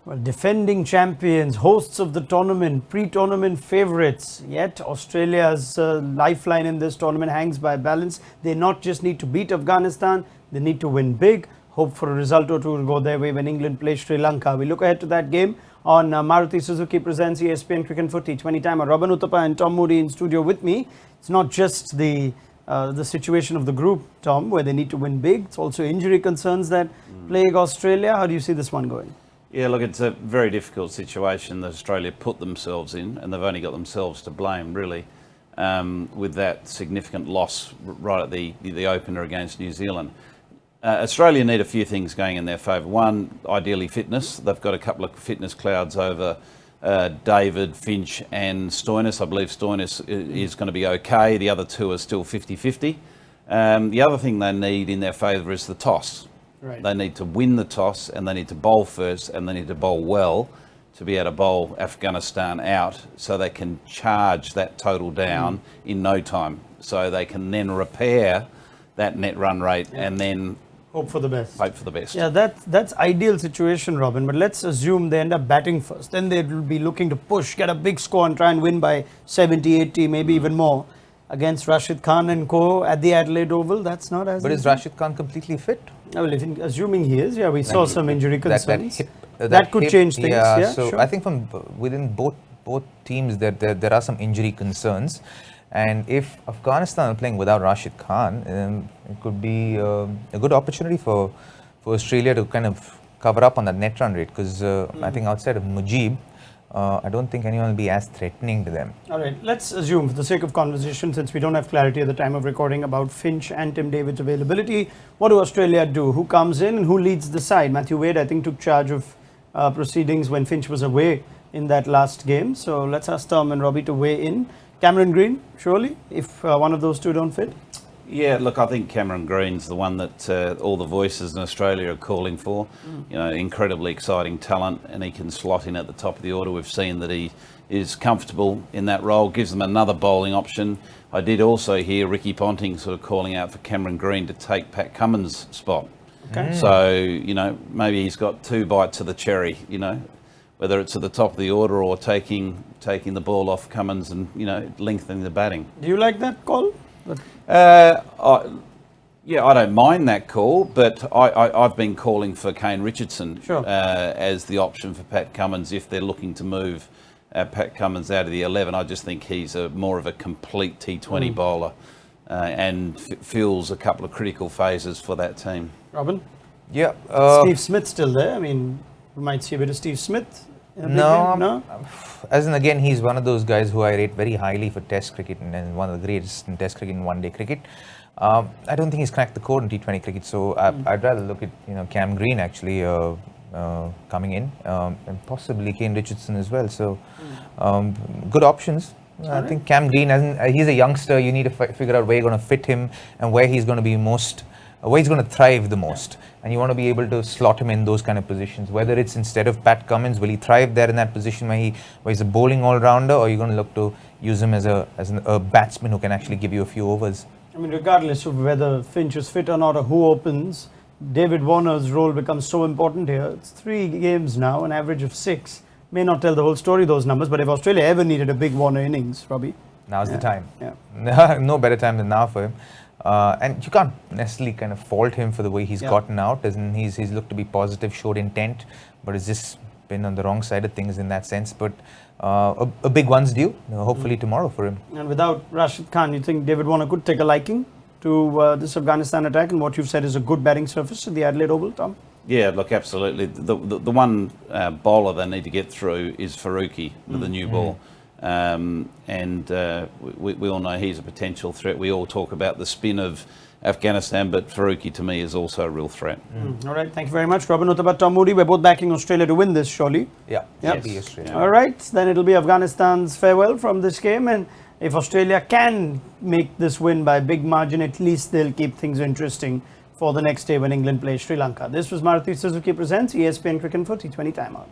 Well, defending champions, hosts of the tournament, pre-tournament favourites. Yet Australia's lifeline in this tournament hangs by a balance. They not just need to beat Afghanistan, they need to win big. Hope for a result or two to go their way when England plays Sri Lanka. We look ahead to that game on Maruti Suzuki presents ESPN Cricinfo T20 Timer. Robin Uthappa and Tom Moody in studio with me. It's not just the situation of the group, Tom, where they need to win big. It's also injury concerns that plague Australia. How do you see this one going? Yeah, look, it's a very difficult situation that Australia put themselves in, and they've only got themselves to blame, really, with that significant loss right at the opener against New Zealand. Australia need a few things going in their favour. One, ideally fitness. They've got a couple of fitness clouds over David, Finch and Stoinis. I believe Stoinis is going to be okay. The other two are still 50-50. The other thing they need in their favour is the toss. Right. They need to win the toss, and they need to bowl first, and they need to bowl well to be able to bowl Afghanistan out so they can charge that total down in no time. So they can then repair that net run rate and then hope for the best. Hope for the best. Yeah, that's ideal situation, Robin. But let's assume they end up batting first. Then they will be looking to push, get a big score and try and win by 70, 80, maybe even more against Rashid Khan and co at the Adelaide Oval. That's not as But easy. Is Rashid Khan completely fit? Well, assuming he is, yeah, we saw some injury concerns. That could hip, change things. Yeah, so sure. I think from within both teams that there are some injury concerns, and if Afghanistan are playing without Rashid Khan, it could be a good opportunity for Australia to kind of cover up on that net run rate, because I think outside of Mujib, I don't think anyone will be as threatening to them. All right, let's assume, for the sake of conversation, since we don't have clarity at the time of recording about Finch and Tim David's availability, what do Australia do? Who comes in and who leads the side? Matthew Wade, I think, took charge of proceedings when Finch was away in that last game. So let's ask Tom and Robbie to weigh in. Cameron Green, surely, if one of those two don't fit? Yeah, look, I think Cameron Green's the one that all the voices in Australia are calling for. You know, incredibly exciting talent, and he can slot in at the top of the order. We've seen that he is comfortable in that role, gives them another bowling option. I did also hear Ricky Ponting sort of calling out for Cameron Green to take Pat Cummins' spot. Okay. So, you know, maybe he's got two bites of the cherry, you know, whether it's at the top of the order or taking the ball off Cummins and, you know, lengthening the batting. Do you like that call? Yeah, I don't mind that call, but I've been calling for Kane Richardson as the option for Pat Cummins if they're looking to move Pat Cummins out of the 11. I just think he's more of a complete T20 bowler and fills a couple of critical phases for that team. Robin? Yeah. Steve Smith still there? I mean, we might see a bit of Steve Smith in a big game? No? As in, again, he's one of those guys who I rate very highly for Test cricket and one of the greatest in Test cricket and one-day cricket. I don't think he's cracked the code in T20 cricket, so I'd rather look at Cam Green actually coming in and possibly Kane Richardson as well. So good options. I think Cam Green he's a youngster. You need to figure out where you're going to fit him and where he's going to be where he's going to thrive the most. And you want to be able to slot him in those kind of positions. Whether it's instead of Pat Cummins, will he thrive there in that position where he's a bowling all-rounder, or are you going to look to use him as a batsman who can actually give you a few overs? I mean, regardless of whether Finch is fit or not or who opens, David Warner's role becomes so important here. It's 3 games now, an average of 6. May not tell the whole story, those numbers, but if Australia ever needed a big Warner innings, Robbie. Now's the time. Yeah. No better time than now for him. And you can't necessarily kind of fault him for the way he's gotten out. He's looked to be positive, showed intent, but it's just been on the wrong side of things in that sense. But a big one's due, hopefully tomorrow for him. And without Rashid Khan, you think David Warner could take a liking to this Afghanistan attack, and what you've said is a good batting surface at the Adelaide Oval, Tom? Yeah, look, absolutely. The one bowler they need to get through is Faruqi with the new ball. We all know he's a potential threat. We all talk about the spin of Afghanistan, but Faruqi to me is also a real threat. All right, thank you very much, Robin Uthappa, Tom Moody. We're both backing Australia to win this, surely. Yeah, yes. All right, then it'll be Afghanistan's farewell from this game, and if Australia can make this win by a big margin, at least they'll keep things interesting for the next day when England plays Sri Lanka. This was Maruti Suzuki presents ESPN Cricinfo T20 Timeout.